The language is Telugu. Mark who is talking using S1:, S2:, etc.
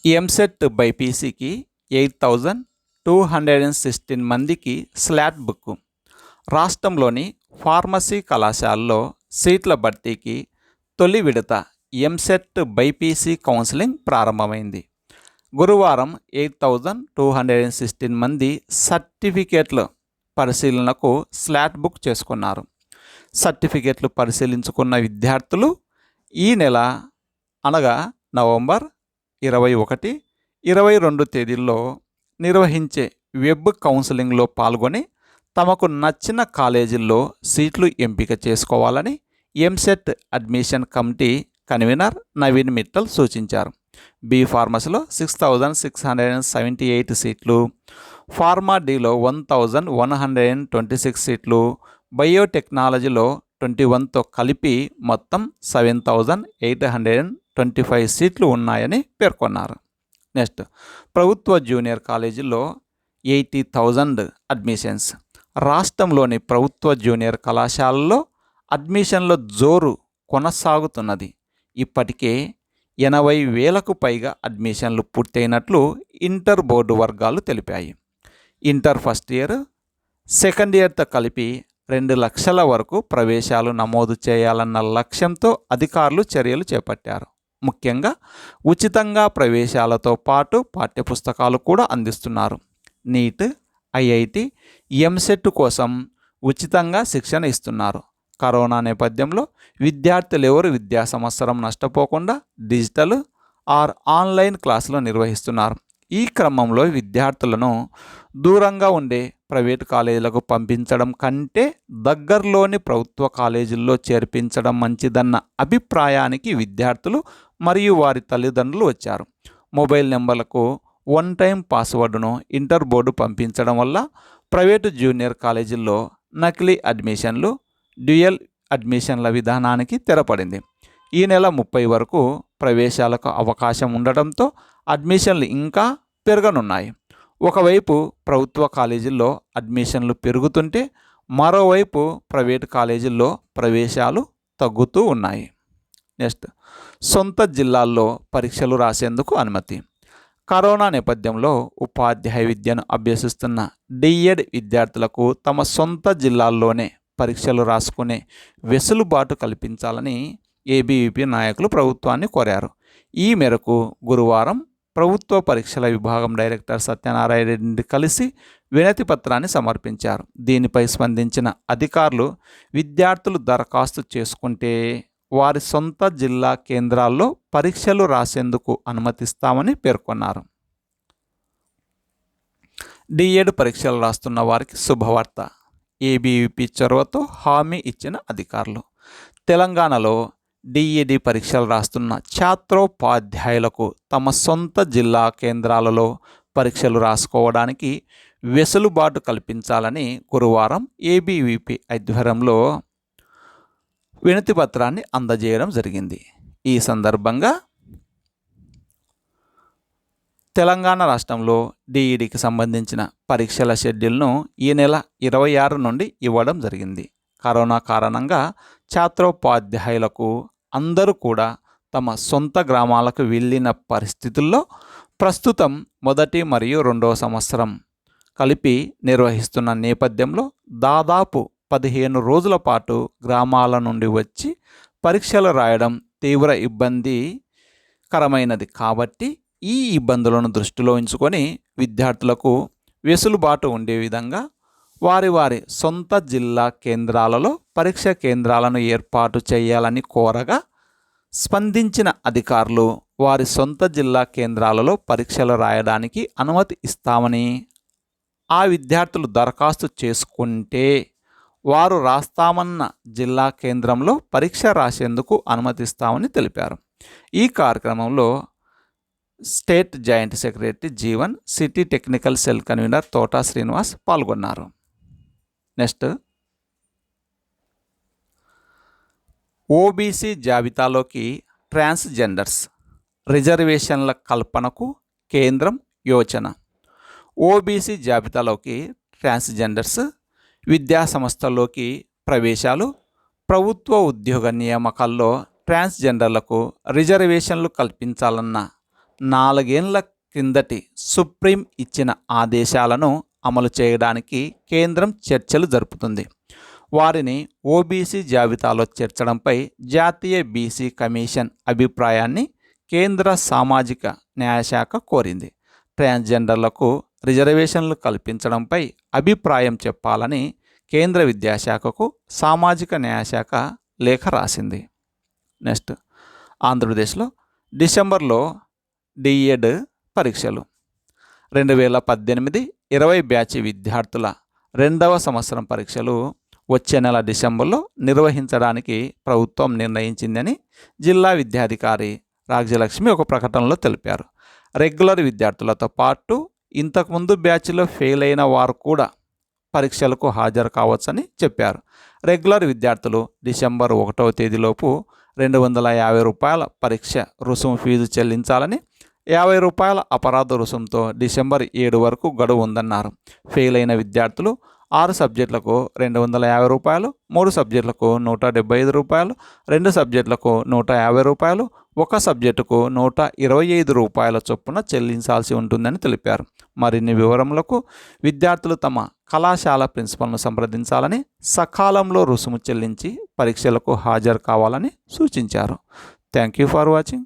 S1: ఎంసెట్ బైపీసీకి 8,216 మందికి స్లాట్ బుక్. రాష్ట్రంలోని ఫార్మసీ కళాశాలలో సీట్ల భర్తీకి తొలి విడత ఎంసెట్ బైపీసీ కౌన్సిలింగ్ ప్రారంభమైంది. గురువారం 8,216 మంది సర్టిఫికేట్ల పరిశీలనకు స్లాట్ బుక్ చేసుకున్నారు. సర్టిఫికేట్లు పరిశీలించుకున్న విద్యార్థులు ఈ నెల అనగా నవంబర్ 21, 22 తేదీల్లో నిర్వహించే వెబ్ కౌన్సిలింగ్లో పాల్గొని తమకు నచ్చిన కాలేజీల్లో సీట్లు ఎంపిక చేసుకోవాలని EAMCET admission committee convener Naveen Mittal సూచించారు. బి ఫార్మసీలో 6,678 సీట్లు, ఫార్మా డిలో 1,126 సీట్లు, బయోటెక్నాలజీలో 21తో కలిపి మొత్తం 7,825 సీట్లు ఉన్నాయని పేర్కొన్నారు. నెక్స్ట్, ప్రభుత్వ జూనియర్ కాలేజీలో 80,000 అడ్మిషన్స్. రాష్ట్రంలోని ప్రభుత్వ జూనియర్ కళాశాలల్లో అడ్మిషన్ల జోరు కొనసాగుతున్నది. ఇప్పటికే 80,000కు పైగా అడ్మిషన్లు పూర్తయినట్లు ఇంటర్ బోర్డు వర్గాలు తెలిపాయి. ఇంటర్ ఫస్ట్ ఇయర్, సెకండ్ ఇయర్తో కలిపి 2 లక్షల వరకు ప్రవేశాలు నమోదు చేయాలన్న లక్ష్యంతో అధికారులు చర్యలు చేపట్టారు. ముఖ్యంగా ఉచితంగా ప్రవేశాలతో పాటు పాఠ్యపుస్తకాలు కూడా అందిస్తున్నారు. నీట్, ఐఐటి, ఎంసెట్ కోసం ఉచితంగా శిక్షణ ఇస్తున్నారు. కరోనా నేపథ్యంలో విద్యార్థులు ఎవరు విద్యా సంవత్సరం నష్టపోకుండా డిజిటల్ ఆర్ ఆన్లైన్ క్లాసులు నిర్వహిస్తున్నారు. ఈ క్రమంలో విద్యార్థులను దూరంగా ఉండే ప్రైవేటు కాలేజీలకు పంపించడం కంటే దగ్గరలోని ప్రభుత్వ కాలేజీల్లో చేర్పించడం మంచిదన్న అభిప్రాయానికి విద్యార్థులు మరియు వారి తల్లిదండ్రులు వచ్చారు. మొబైల్ నెంబర్లకు వన్ టైం పాస్వర్డ్ను ఇంటర్ బోర్డు పంపించడం వల్ల ప్రైవేటు జూనియర్ కాలేజీల్లో నకిలీ అడ్మిషన్లు, డ్యూయల్ అడ్మిషన్ల విధానానికి తెరపడింది. ఈ నెల 30 వరకు ప్రవేశాలకు అవకాశం ఉండడంతో అడ్మిషన్లు ఇంకా పెరగనున్నాయి. ఒకవైపు ప్రభుత్వ కాలేజీల్లో అడ్మిషన్లు పెరుగుతుంటే మరోవైపు ప్రైవేటు కాలేజీల్లో ప్రవేశాలు తగ్గుతూ ఉన్నాయి. నెక్స్ట్, సొంత జిల్లాల్లో పరీక్షలు రాసేందుకు అనుమతి. కరోనా నేపథ్యంలో ఉపాధ్యాయ విద్యను అభ్యసిస్తున్న డిఎడ్ విద్యార్థులకు తమ సొంత జిల్లాల్లోనే పరీక్షలు రాసుకునే వెసులుబాటు కల్పించాలని ఏబీవీపీ నాయకులు ప్రభుత్వాన్ని కోరారు. ఈ మేరకు గురువారం ప్రభుత్వ పరీక్షల విభాగం డైరెక్టర్ సత్యనారాయణ రెడ్డిని కలిసి వినతి పత్రాన్ని సమర్పించారు. దీనిపై స్పందించిన అధికారులు విద్యార్థులు దరఖాస్తు చేసుకుంటే వారి సొంత జిల్లా కేంద్రాల్లో పరీక్షలు రాసేందుకు అనుమతిస్తామని పేర్కొన్నారు. డిఎడ్ పరీక్షలు రాస్తున్న వారికి శుభవార్త. ఏబీవీపీ చొరవతో హామీ ఇచ్చిన అధికారులు. తెలంగాణలో డిఈడి పరీక్షలు రాస్తున్న ఛాత్రోపాధ్యాయులకు తమ సొంత జిల్లా కేంద్రాలలో పరీక్షలు రాసుకోవడానికి వెసులుబాటు కల్పించాలని గురువారం ఏబీవీపీ ఆధ్వర్యంలో వినతి పత్రాన్ని అందజేయడం జరిగింది. ఈ సందర్భంగా తెలంగాణ రాష్ట్రంలో డిఈడికి సంబంధించిన పరీక్షల షెడ్యూల్ను ఈ నెల 26 నుండి ఇవ్వడం జరిగింది. కరోనా కారణంగా ఛాత్రోపాధ్యాయులకు అందరూ కూడా తమ సొంత గ్రామాలకు వెళ్ళిన పరిస్థితుల్లో ప్రస్తుతం మొదటి మరియు రెండవ సంవత్సరం కలిపి నిర్వహిస్తున్న నేపథ్యంలో దాదాపు 15 రోజుల పాటు గ్రామాల నుండి వచ్చి పరీక్షలు రాయడం తీవ్ర ఇబ్బందికరమైనది. కాబట్టి ఈ ఇబ్బందులను దృష్టిలో ఉంచుకొని విద్యార్థులకు వెసులుబాటు ఉండే విధంగా వారి వారి సొంత జిల్లా కేంద్రాలలో పరీక్ష కేంద్రాలను ఏర్పాటు చేయాలని కోరగా స్పందించిన అధికారులు వారి సొంత జిల్లా కేంద్రాలలో పరీక్షలు రాయడానికి అనుమతి ఇస్తామని, ఆ విద్యార్థులు దరఖాస్తు చేసుకుంటే వారు రాస్తామన్న జిల్లా కేంద్రంలో పరీక్ష రాసేందుకు అనుమతిస్తామని తెలిపారు. ఈ కార్యక్రమంలో state joint secretary Jeevan, city technical cell convener Thota Srinivas పాల్గొన్నారు. నెక్స్ట్, ఓబీసీ జాబితాలోకి ట్రాన్స్జెండర్స్ రిజర్వేషన్ల కల్పనకు కేంద్రం యోచన. ఓబీసీ జాబితాలోకి ట్రాన్స్జెండర్స్ విద్యా సంస్థల్లోకి ప్రవేశాలు, ప్రభుత్వ ఉద్యోగ నియామకాల్లో ట్రాన్స్జెండర్లకు రిజర్వేషన్లు కల్పించాలన్న 4 ఏళ్ల క్రిందటి సుప్రీం ఇచ్చిన ఆదేశాలను అమలు చేయడానికి కేంద్రం చర్చలు జరుపుతుంది. వారిని ఓబీసీ జాబితాలో చేర్చడంపై జాతీయ బీసీ కమిషన్ అభిప్రాయాన్ని కేంద్ర సామాజిక న్యాయశాఖ కోరింది. ట్రాన్స్జెండర్లకు రిజర్వేషన్లు కల్పించడంపై అభిప్రాయం చెప్పాలని కేంద్ర విద్యాశాఖకు సామాజిక న్యాయశాఖ లేఖ రాసింది. నెక్స్ట్, ఆంధ్రప్రదేశ్లో డిసెంబర్లో డిఎడ్ పరీక్షలు. 2018-20 బ్యాచ్ విద్యార్థుల 2వ సంవత్సరం పరీక్షలు వచ్చే నెల డిసెంబర్లో నిర్వహించడానికి ప్రభుత్వం నిర్ణయించిందని జిల్లా విద్యాధికారి రాజ్యలక్ష్మి ఒక ప్రకటనలో తెలిపారు. రెగ్యులర్ విద్యార్థులతో పాటు ఇంతకుముందు బ్యాచ్లో ఫెయిల్ అయిన వారు కూడా పరీక్షలకు హాజరు కావచ్చని చెప్పారు. రెగ్యులర్ విద్యార్థులు డిసెంబర్ 1వ తేదీలోపు ₹250 పరీక్ష రుసుము ఫీజు చెల్లించాలని, ₹50 అపరాధ రుసుముతో డిసెంబర్ 7 వరకు గడువు ఉందన్నారు. ఫెయిల్ అయిన విద్యార్థులు 6 సబ్జెక్టులకు ₹250, 3 సబ్జెక్టులకు ₹175, 2 సబ్జెక్టులకు ₹150, 1 సబ్జెక్టుకు ₹125 చొప్పున చెల్లించాల్సి ఉంటుందని తెలిపారు. మరిన్ని వివరములకు విద్యార్థులు తమ కళాశాల ప్రిన్సిపల్ను సంప్రదించాలని, సకాలంలో రుసుము చెల్లించి పరీక్షలకు హాజరు కావాలని సూచించారు. Thank you for watching.